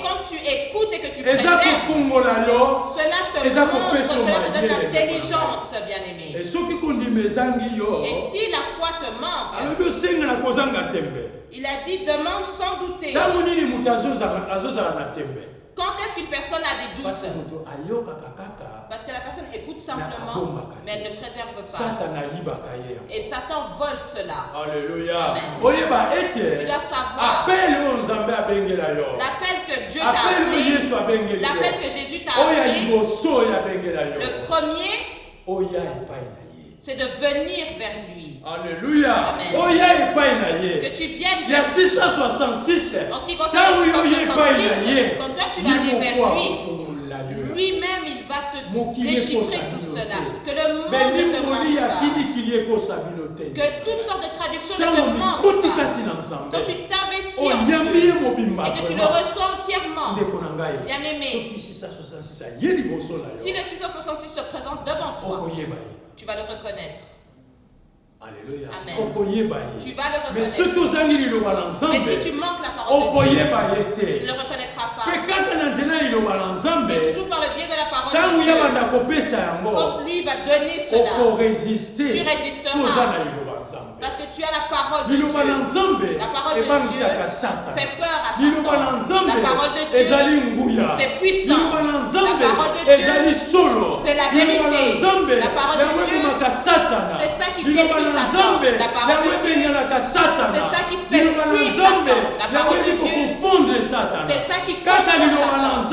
quand tu écoutes et que tu préserves, cela te montre, cela te donne l'intelligence, bien-aimé. Et si la foi te manque, il a dit demande sans douter. Quand est-ce qu'une personne a des doutes? Parce que la personne écoute simplement, mais elle ne préserve pas. Et Satan vole cela. Alléluia. Amen. Tu dois savoir l'appel que Dieu t'a appelé, l'appel que Jésus t'a appelé. Le premier, c'est de venir vers lui. Alléluia. Amen. Que tu viennes vers lui. En ce qui concerne le 666, quand toi tu vas aller vers lui, lui-même il va te déchiffrer tout cela. Que le monde ne te mente pas. Que toutes sortes de traductions ne te mentent pas. Quand tu t'investis en Dieu et que tu le reçois entièrement, bien aimé, si le 666 se présente devant toi, tu vas le reconnaître. Alléluia. Amen. Tu vas le reconnaître. Mais si tu manques la parole de Dieu, tu ne le reconnaîtras pas. Mais toujours par le biais de la parole de Dieu, quand lui va donner cela, tu résisteras. Parce que tu as la parole de Dieu. La parole de Dieu fait peur à Satan. La parole de Dieu, c'est puissant. La parole de Dieu, c'est la vérité. La parole de Dieu, c'est ça qui détruit Satan. La parole de Dieu, c'est ça qui fait fuir Satan. La parole de Dieu, c'est ça qui confond Satan.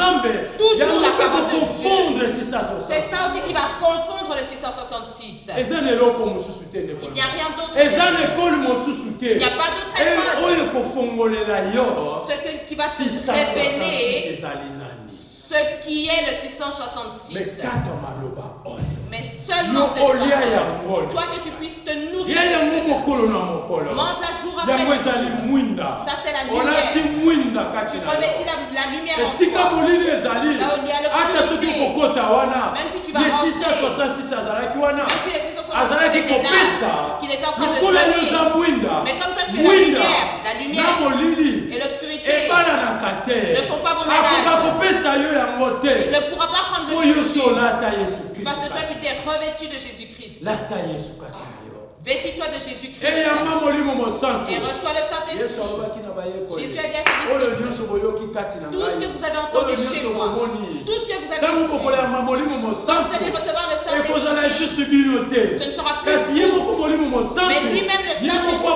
Toujours la parole de Dieu. C'est ça aussi qui va confondre le 666. Il n'y a rien d'autre. Il n'y a pas d'autre école. Ce qui va te révéler ce qui est le 666. Mais seulement cette parole. Toi que tu puisses te nourrir de cela. Mange la jour après jour. Ça c'est la lumière. Tu revêtis la lumière en toi. Là où il y a l'obscurité. Même si tu vas rentrer. Même si le 666 était là, qu'il était en train de donner. Mais comme toi tu es la lumière Il ne pourra pas prendre le dessus. Parce que toi, tu t'es revêtu de Jésus-Christ. Vêtis-toi de Jésus-Christ. Et reçois le Saint-Esprit. Jésus a dit à ses disciples, tout ce que vous avez entendu chez moi, tout ce que vous avez fait, quand vous allez recevoir le Saint-Esprit, ce ne sera plus vous, mais lui-même le Saint-Esprit,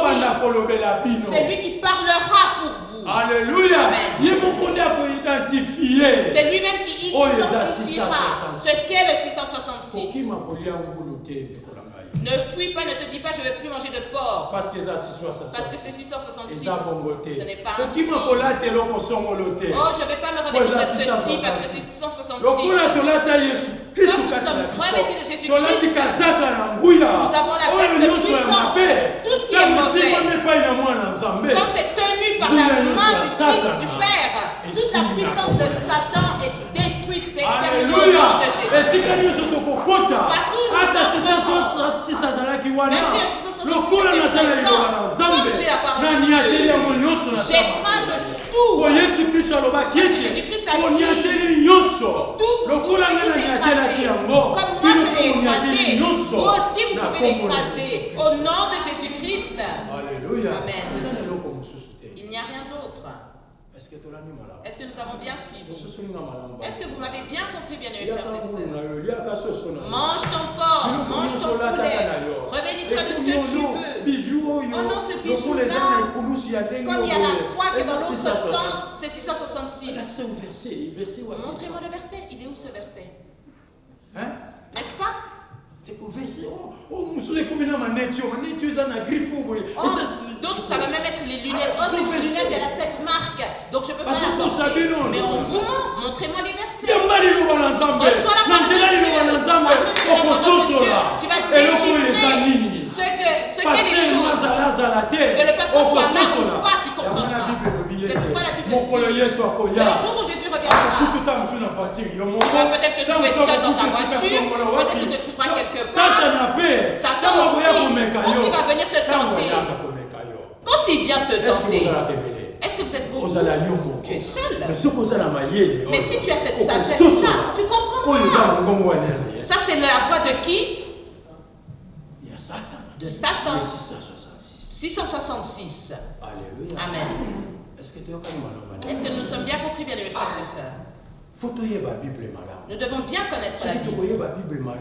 c'est lui qui parlera pour vous. Alléluia. C'est lui-même qui identifiera ce qu'est le 666. Ne fuis pas, ne te dis pas je ne vais plus manger de porc. Parce que c'est 666. Ce n'est pas ainsi. Oh, je ne vais pas me revêtir de ceci parce que c'est 666. Comme nous sommes revêtis de Jésus-Christ, nous avons la veste puissante. Tout ce qui est mauvais, comme c'est tenu par la main du Fils du Père, toute la puissance de Satan est détruite, exterminée au nom de Jésus. Partout où nous sommes, même si le 666 est présent, comme j'ai la parole de Dieu, j'écrase tout. Parce que Jésus-Christ a dit, tout vous pouvez l'écraser. Comme moi je l'ai écrasé, vous aussi vous pouvez l'écraser. Au nom de Jésus-Christ. Alléluia. Amen. Il n'y a rien d'autre. Est-ce que nous avons bien suivi? Est-ce que vous m'avez bien compris, bien-aimés frères et sœurs? Mange ton porc, mange ton poulet, revêtis-toi de ce que tu veux. Oh non, ce bijou-là, comme il y a la croix que dans l'autre sens, c'est 666. Montrez-moi le verset. Il est où ce verset? N'est-ce pas? D'autres, ça va même être les lunettes. Oh, cette lunette, elle a cette marque. Donc, je ne peux pas la porter. Mais on vous ment. Montrez-moi les versets. Reçois la parole de Dieu. Tu vas déchiffrer ce qu'est les choses. Que le pasteur soit là ou pas, tu comprendras. C'est pourquoi la Bible dit, le jour où Jésus reviendra, tu vas peut-être te trouver seul dans ta voiture, peut-être qu'il te trouvera quelque part. Satan aussi, quand il va venir te tenter, quand il vient te tenter, est-ce que vous êtes beaucoup? Tu es seul. Mais si tu as cette sagesse-là, tu comprends. Ça, c'est la voix de qui? De Satan. 666. Amen. Est-ce que nous sommes bien compris, bien aimés frères et sœurs? Nous devons bien connaître la Bible.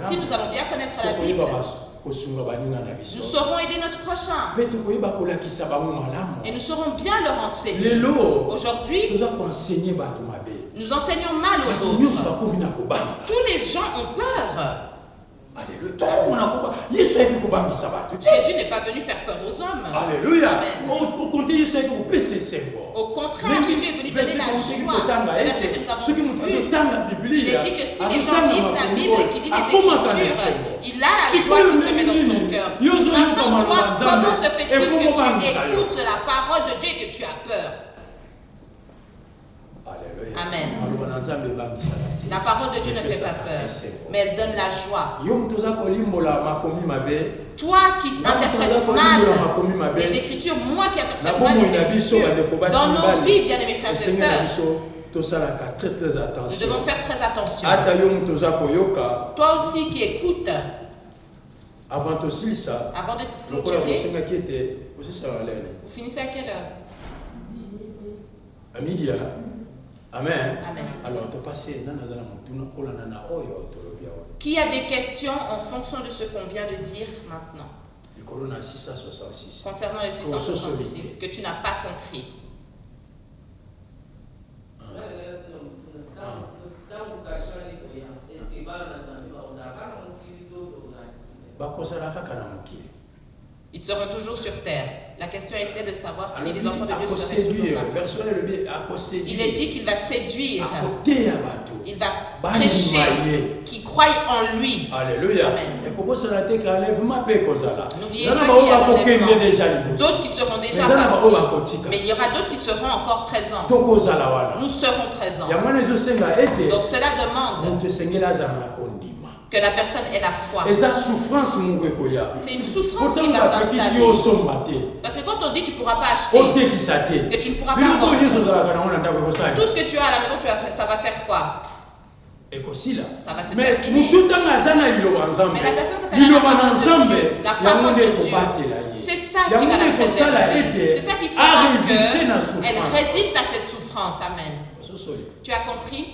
Si nous allons bien connaître la Bible, nous saurons aider notre prochain. Et nous saurons bien leur enseigner. Aujourd'hui, nous enseignons mal aux autres. Tous les gens ont peur. Jésus n'est pas venu faire peur aux hommes. Alléluia. Amen. Au contraire, Jésus est venu donner la joie. Le verset que nous avons vu, il est dit que si les gens lisent la Bible et qu'ils lisent les Écritures, il a la joie qui se met dans son cœur. Maintenant, toi, comment se fait-il que tu écoutes la parole de Dieu et que tu as peur? Amen. La parole de Dieu ne fait pas peur, mais elle donne la joie. Toi qui interprètes mal les Écritures, moi qui interprète mal les Écritures, dans nos vies, bien aimés frères et sœurs, nous devons faire très attention. Toi aussi qui écoutes, avant de clôturer, vous finissez à quelle heure? À midi. Amen. Amen. Alors, qui a des questions en fonction de ce qu'on vient de dire maintenant? Concernant le 666, que tu n'as pas compris. Ils seront toujours sur terre. La question était de savoir si les enfants de Dieu seraient toujours là. Il est dit qu'il va séduire. Il va prêcher qui croient en lui. Alléluia. N'oubliez pas qu'il y a l'enlèvement. D'autres qui seront déjà partis. Mais il y aura d'autres qui seront encore présents. Nous serons présents. Donc cela demande que la personne ait la foi. C'est une souffrance qui va s'installer. Parce que quand on dit que tu ne pourras pas acheter, que tu ne pourras pas vendre, tout ce que tu as à la maison, ça va faire quoi? Ça va se terminer. Mais la personne que tu as la parole de Dieu, c'est ça qui va la préserver. C'est ça qui fera qu'elle résiste à cette souffrance. Amen. Tu as compris?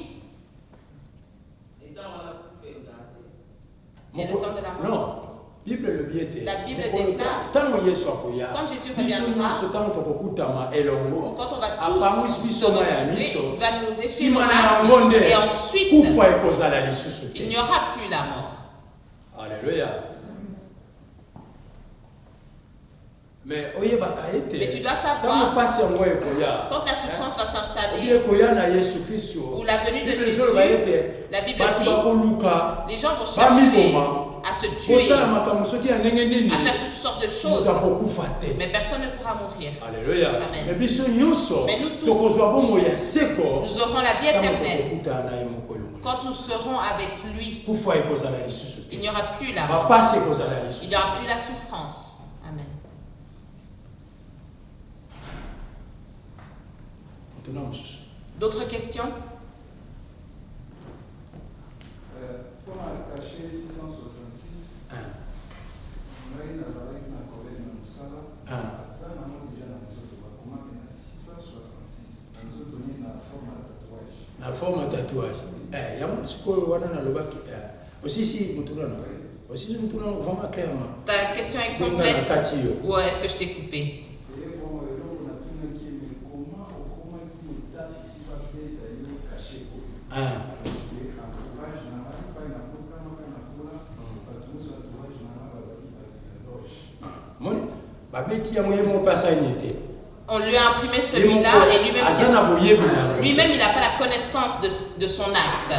Il y a le temps de la mort. La Bible déclare, quand Jésus reviendra, quand on va tous se ressembler, il va nous essuyer et ensuite, il n'y aura plus la mort. Alléluia. Mais tu dois savoir, quand la souffrance va s'installer, ou la venue de Jésus, la Bible dit, les gens vont chercher à se tuer, à faire toutes sortes de choses, mais personne ne pourra mourir. Alléluia. Amen. Mais nous tous, nous aurons la vie éternelle quand nous serons avec lui. Il n'y aura plus la mort, il n'y aura plus la souffrance. Amen. D'autres questions? Pour cacher 666, la forme tatouage. Ta question est complète ou est-ce que je t'ai coupé? On lui a imprimé celui-là et lui-même il n'a pas la connaissance de son acte.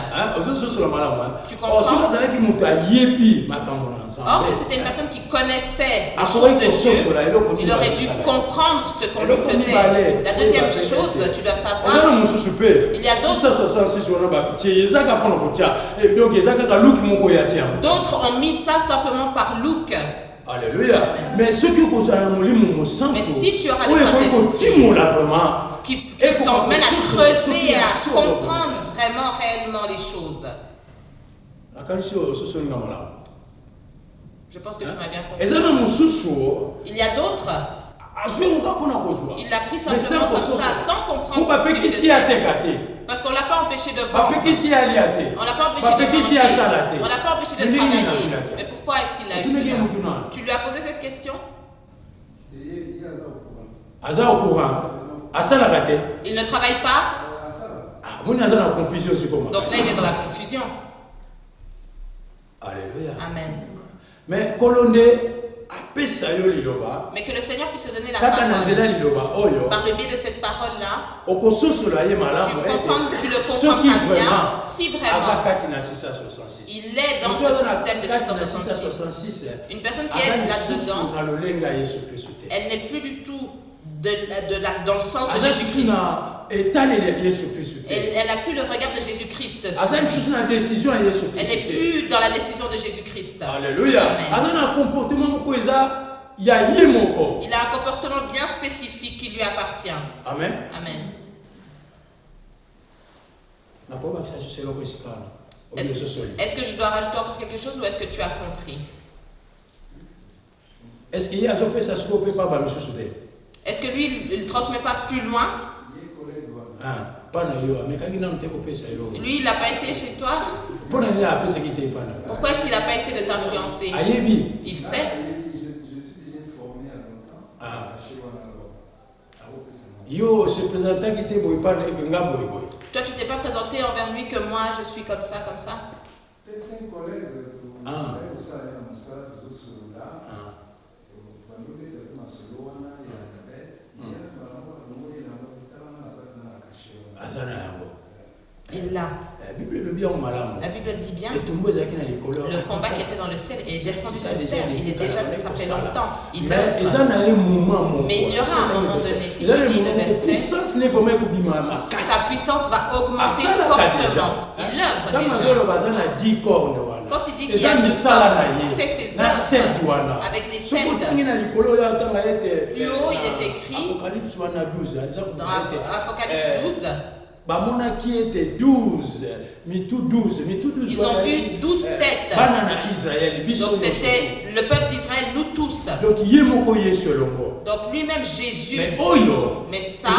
Tu comprends? Or, si c'était une personne qui connaissait les choses de Dieu, il aurait dû comprendre ce qu'on lui faisait. La deuxième chose, tu dois savoir, il y a d'autres ont mis ça simplement par look. Alléluia. Mais ce qui cause un molimo sang, mais si tu auras le Saint-Esprit qui t'emmène à creuser et à comprendre vraiment réellement les choses. Je pense que tu m'as bien compris. Il y a d'autres. Il l'a pris simplement comme ça, sans comprendre ce qu'il faisait. Parce qu'on ne l'a pas empêché de vendre. On ne l'a pas empêché de manger. On ne l'a pas empêché de travailler. Mais pourquoi est-ce qu'il a eu cela? Tu lui as posé cette question? Il ne travaille pas. Donc là, il est dans la confusion. Amen. Mais que le Seigneur puisse te donner la parole. Par le biais de cette parole-là, tu le comprendras bien si vraiment il est dans ce système de 666. Une personne qui est là-dedans, elle n'est plus du tout dans le sens de Jésus-Christ. Elle n'a plus le regard de Jésus-Christ. Elle n'est plus dans la décision de Jésus-Christ. Alléluia. Il a un comportement bien spécifique qui lui appartient. Amen. Amen. Est-ce que je dois rajouter encore quelque chose ou est-ce que tu as compris? Est-ce qu'il y a Est-ce que lui, il ne transmet pas plus loin? Lui, il n'a pas essayé chez toi? Pourquoi est-ce qu'il n'a pas essayé de t'influencer? Il sait. Toi, tu t'es pas présenté envers lui que moi, je suis comme ça, comme ça? Il l'a. La Bible dit bien le combat qui était dans le ciel est descendu sur terre. Il est déjà, ça fait longtemps. Il œuvre. Mais il y aura un moment donné, si tu lis le verset, sa puissance va augmenter fortement. Il œuvre déjà. Quand il dit qu'il y a 2 corps, c'est ses œuvres avec les 7. Plus haut, il est écrit dans Apocalypse 12. qui était 12. Ils ont vu 12 têtes. Donc c'était le peuple d'Israël, nous tous. Donc lui-même Jésus. Mais ça,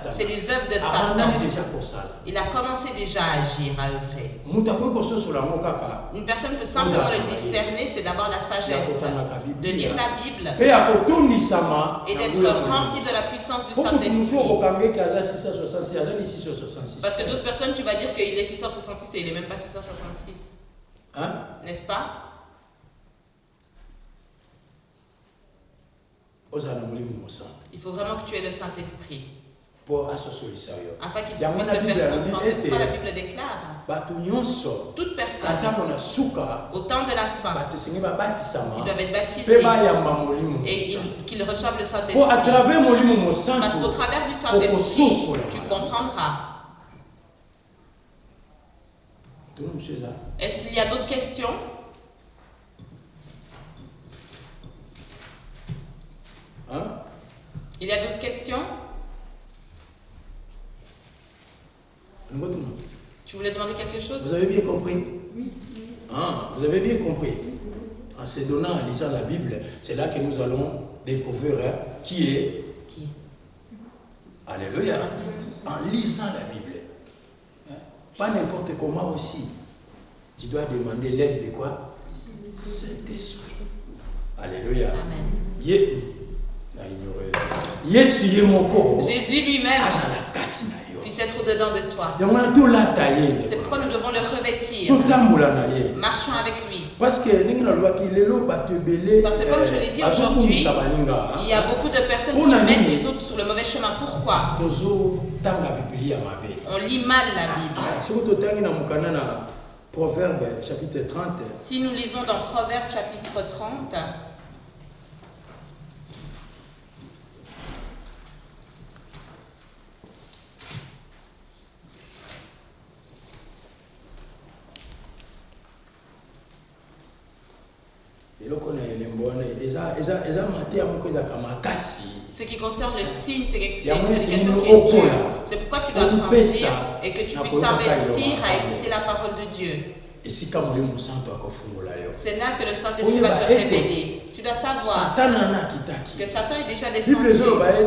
c'est les œuvres de Satan. Il a commencé déjà à agir, à œuvrer. Une personne peut simplement le discerner, c'est d'avoir la sagesse, de lire la Bible et d'être rempli de la puissance du Saint-Esprit. Parce que d'autres personnes, tu vas dire qu'il est 666 et il n'est même pas 666. Hein? N'est-ce pas? Il faut vraiment que tu aies le Saint-Esprit. Afin qu'il puisse te faire comprendre. C'est pourquoi la Bible déclare. Toute personne, au temps de la fin, ils doivent être baptisés et qu'ils reçoivent le Saint-Esprit. Parce qu'au travers du Saint-Esprit, tu comprendras. Est-ce qu'il y a d'autres questions? Il y a d'autres questions? Tu voulais demander quelque chose? Vous avez bien compris? Oui. Vous avez bien compris. En se donnant, en lisant la Bible, c'est là que nous allons découvrir qui est. Alléluia. En lisant la Bible. Pas n'importe comment aussi. Tu dois demander l'aide de quoi? Saint-Esprit. Alléluia. Amen. Jésus lui-même puisse être au-dedans de toi. C'est pourquoi nous devons le revêtir. Marchons avec lui. Parce que comme je l'ai dit aujourd'hui, il y a beaucoup de personnes qui mettent les autres sur le mauvais chemin. Pourquoi? On lit mal la Bible. Proverbe chapitre 30. Si nous lisons dans Proverbe chapitre 30, ce qui concerne le signe, c'est une signification qui est dure. C'est pourquoi tu dois grandir et que tu puisses t'investir à écouter la parole de Dieu. C'est là que le Saint-Esprit va te révéler. Tu dois savoir que Satan est déjà descendu.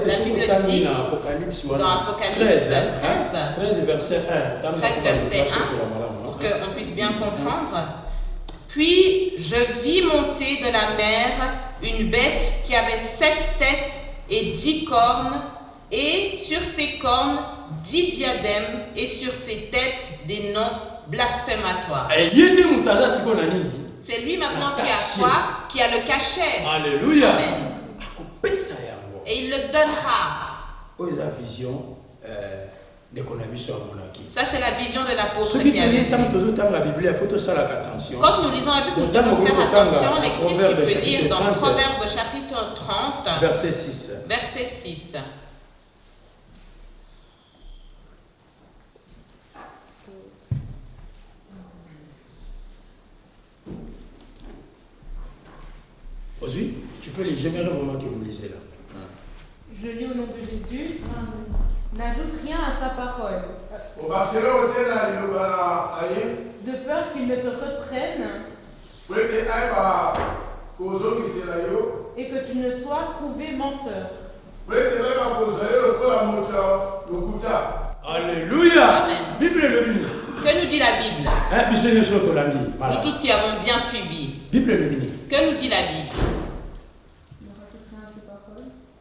La Bible dit dans Apocalypse 13 verset 1, pour qu'on puisse bien comprendre. Puis je vis monter de la mer une bête qui avait 7 têtes et 10 cornes, et sur ses cornes 10 diadèmes, et sur ses têtes des noms blasphématoires. C'est lui maintenant qui a quoi? Qui a le cachet. Alléluia. Amen. Et il le donnera. Ça, c'est la vision de l'apôtre qui avait vu. Quand nous lisons la Bible, nous devons faire attention. L'écrit, tu peux lire dans Proverbe chapitre 30, verset 6. Verset 6. Aujourd'hui, tu peux lire. J'aimerais vraiment que vous lisez là. Je lis au nom de Jésus. N'ajoute rien à sa parole. De peur qu'il ne te reprenne et que tu ne sois trouvé menteur. Alléluia. Amen. Bible le Bible. Que nous dit la Bible? Nous tous qui avons bien suivi. Bible le Bible. Que nous dit la Bible?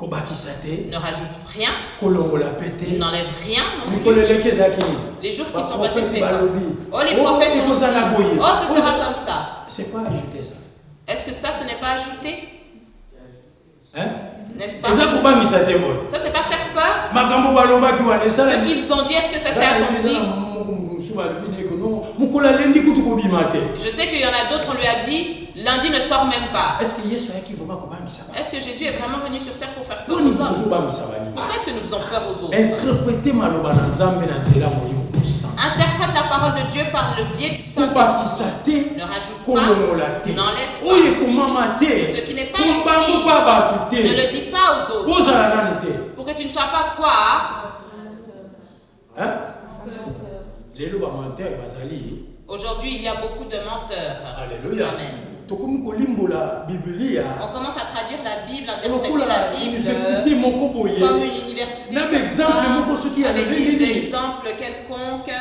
Ne rajoute rien. N'enlève rien. Les jours qui sont passés, c'est pas. Oh, les prophètes ont dit. Oh, ce sera comme ça. C'est pas ajouter ça. Est-ce que ça, ce n'est pas ajouté? Hein? N'est-ce pas? Ça, c'est pas faire peur. Ce qu'ils ont dit, est-ce que ça s'est accompli? Je sais qu'il y en a d'autres, on lui a dit, lundi ne sort même pas. Est-ce que Jésus est vraiment venu sur terre pour faire peur aux hommes? Pourquoi est-ce que nous faisons peur aux autres? Interprète la parole de Dieu par le biais du Saint-Esprit. Ne rajoute pas, n'enlève pas. Ce qui n'est pas écrit, ne le dis pas aux autres. Pour que tu ne sois pas quoi? Hein? Aujourd'hui, il y a beaucoup de menteurs. Alléluia. Amen. On commence à traduire la Bible, interpréter la Bible comme une université, avec des exemples quelconques.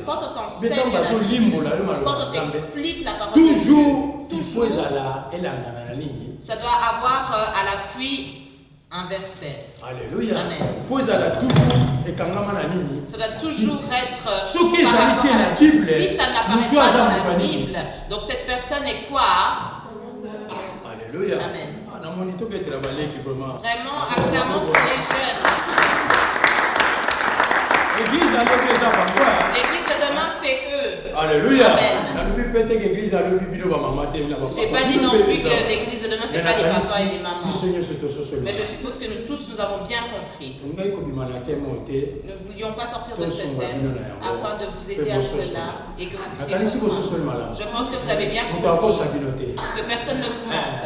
Quand on t'enseigne la Bible, quand on t'explique la parole de Dieu, toujours, ça doit avoir à l'appui un verset. Alléluia. Amen. Ça doit toujours être par rapport à la Bible. Si ça n'apparaît pas dans la Bible, donc cette personne est quoi? Alléluia. Amen. Vraiment, acclamons pour les jeunes. L'église de demain, c'est eux. Alléluia. Amen. J'ai pas dit non plus que l'église de demain, c'est pas les papas et les mamans. Mais je suppose que nous tous, nous avons bien compris. Nous ne voulions pas sortir de ce thème afin de vous aider à cela et que vous puissiez comprendre. Je pense que vous avez bien compris que personne ne vous mente.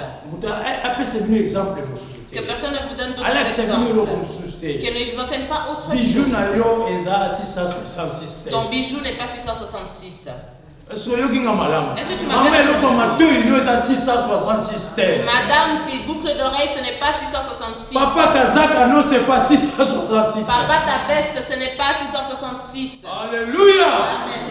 Que personne ne vous donne d'autres exemples. Qu'elle ne vous enseigne pas autre chose. Ton bijou n'est pas 666. Est-ce que tu m'as Madame, tes boucles d'oreilles, ce n'est pas 666. Papa Kazaka, non, c'est pas 666. Papa, ta veste, ce n'est pas 666. Alléluia. Amen.